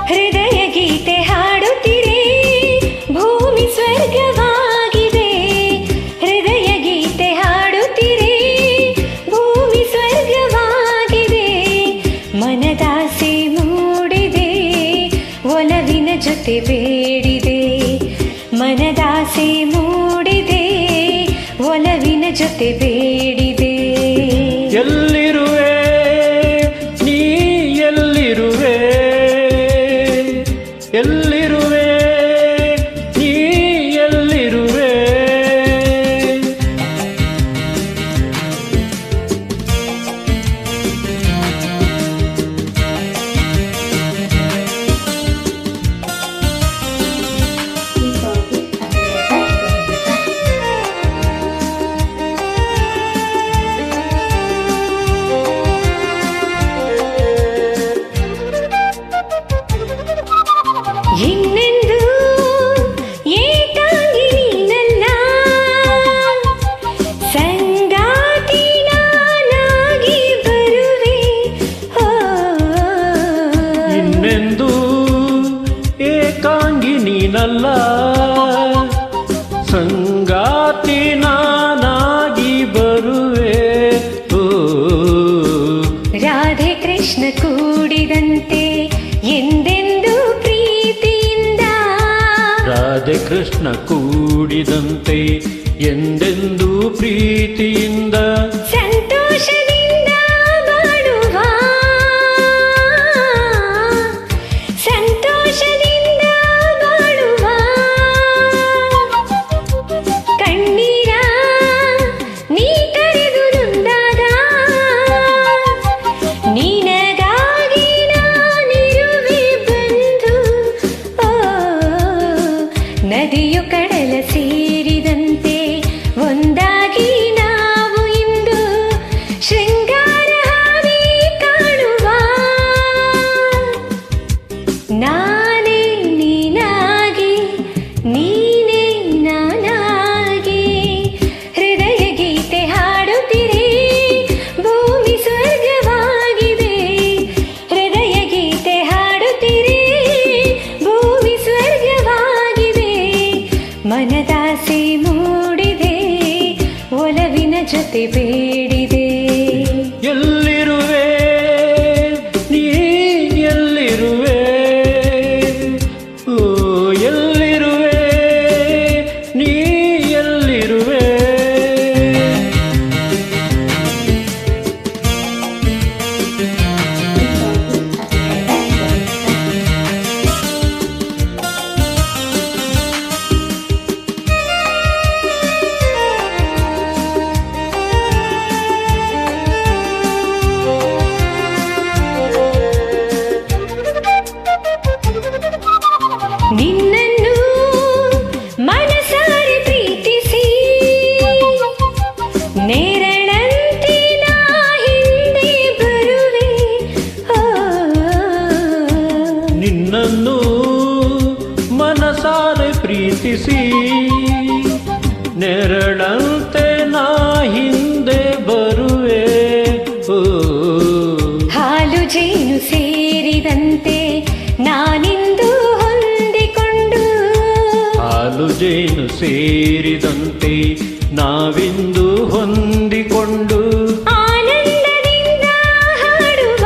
ಹೃದಯ ಗೀತೆ ಹಾಡುತ್ತಿರೆ ಭೂಮಿ ಸ್ವರ್ಗವಾಗಿದೆ. ಹೃದಯ ಗೀತೆ ಹಾಡುತ್ತಿರೆ ಭೂಮಿ ಸ್ವರ್ಗವಾಗಿದೆ. ಮನದಾಸೆ ಮೂಡಿದೆ ಒಲವಿನ ಜೊತೆ ಬೇಡಿದೆ. ಮನದಾಸೆ ಮೂಡಿದೆ ಒಲವಿನ ಜೊತೆ ಬೇಡಿದೆ. ಎಲ್ಲಿರುವೆ ನೀ ಎಲ್ಲಿರುವೆ, ಎಲ್ಲಿರುವೆ ನೀ ಎಲ್ಲಿರುವೆ. ಇನ್ನೆಂದು ಏಕಾಂಗಿ ನೀನಲ್ಲ, ಸಂಗಾತಿ ನಾನಾಗಿ ಬರುವೆ. ಇನ್ನೆಂದು ಏಕಾಂಗಿ ನೀನಲ್ಲ, ಸಂಗಾತಿ ನಾನಾಗಿ ಬರುವೆ. ರಾಧೆ ಕೃಷ್ಣ ಕೂಡಿದಂತೆ ಎಂದೆಂದು ಪ್ರೀತಿಯಿಂದ. ರಾಧೆ ಕೃಷ್ಣ ಕೂಡಿದಂತೆ ಎಂದೆಂದೂ ಪ್ರೀತಿಯಿಂದ. ಸಂತೋಷದಿಂದ ಬಾಳುವ, ಸಂತೋಷದಿಂದ ಬಾಳುವ. ಕಣ್ಣೀರ ನೀ ಕರೆದು ನೊಂದಾಗ ನಿನಗಾಗಿ ನಾನಿರುವೆ ಬಂದು. ನದಿಯು ಕಡಲ ಸೇರಿದಂತೆ ಒಂದಾಗಿ ನಾವು ಇಂದು ಶೃಂಗಾರ ಹಾದಿ ಕಾಣುವ. ನಾನೇ ನೀನಾಗಿ ನೀನೇ ನಾನಾಗಿ. ಹೃದಯ ಗೀತೆ ಹಾಡುತ್ತಿರೆ ಭೂಮಿ ಸ್ವರ್ಗವಾಗಿದೆ. ಹೃದಯ ಗೀತೆ ಹಾಡುತ್ತಿರೆ ಭೂಮಿ ಸ್ವರ್ಗವಾಗಿದೆ. ಮನದಾಸೆ ಮೂಡಿದೆ ಒಲವಿನ ಜೊತೆ ಬೇಡಿದೆ. ಎಲ್ಲಿರುವೆ ನೀ ಎಲ್ಲಿರುವೆ, ಓ ಎಲ್ಲಿರುವೆ ನೀ ಎಲ್ಲಿರುವೆ. ನಿನ್ನನ್ನು ಮನಸಾರೆ ಪ್ರೀತಿಸಿ ನೇರಳಂತೆ ನಾ ಹಿಂದೆ ಬರುವೆ. ನಿನ್ನನ್ನು ಮನಸಾರೆ ಪ್ರೀತಿಸಿ ನೆರಳಂತೆ ನಾ ಹಿಂದೆ ಬರುವೆ. ಹಾಲು ಜೇನು ಸೇರಿದಂತೆ ನಾನಿಂದು ಹೊಂದಿಕೊಂಡು. ಹಾಲು ಜೇನು ಸೇರಿದಂತೆ ನಾವಿಂದು ಹೊಂದಿಕೊಂಡು. ಆನಂದದಿಂದ ಹಾಡುವ,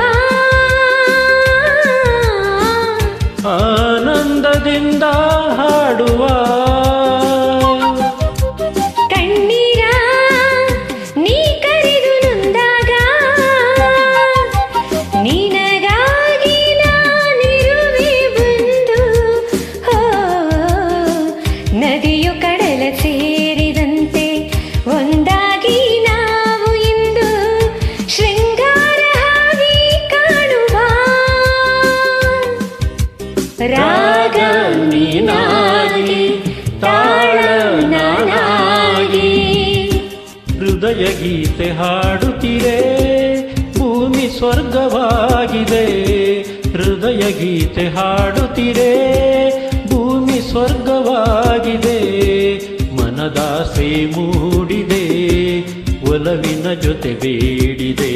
ಆನಂದದಿಂದ ಹಾಡುವ. ಕಣ್ಣೀರ ನೀ ಕರೆದು ನೊಂದಾಗ ನಿನಗಾಗಿ ನಾನಿರುವೆ ಬಂದು. ನದಿಯು ಕಡಲ ಸೇರಿದಂತೆ ಒಂದಾಗಿ ನಾವು ಇಂದು ಶೃಂಗಾರ ಹಾದಿ ಕಾಣುವ. ರಾಗ ನೀನಾಗಿ ತಾಳ ನಾನಾಗಿ. ಹೃದಯ ಗೀತೆ ಹಾಡುತ್ತಿರೆ ಭೂಮಿ ಸ್ವರ್ಗವಾಗಿದೆ. ಹೃದಯ ಗೀತೆ ಹಾಡುತ್ತಿರೆ ಭೂಮಿ ಸ್ವರ್ಗವಾಗಿದೆ. ಮನದಾಸೆ ಮೂಡಿದೆ ಒಲವಿನ ಜೊತೆ ಬೇಡಿದೆ.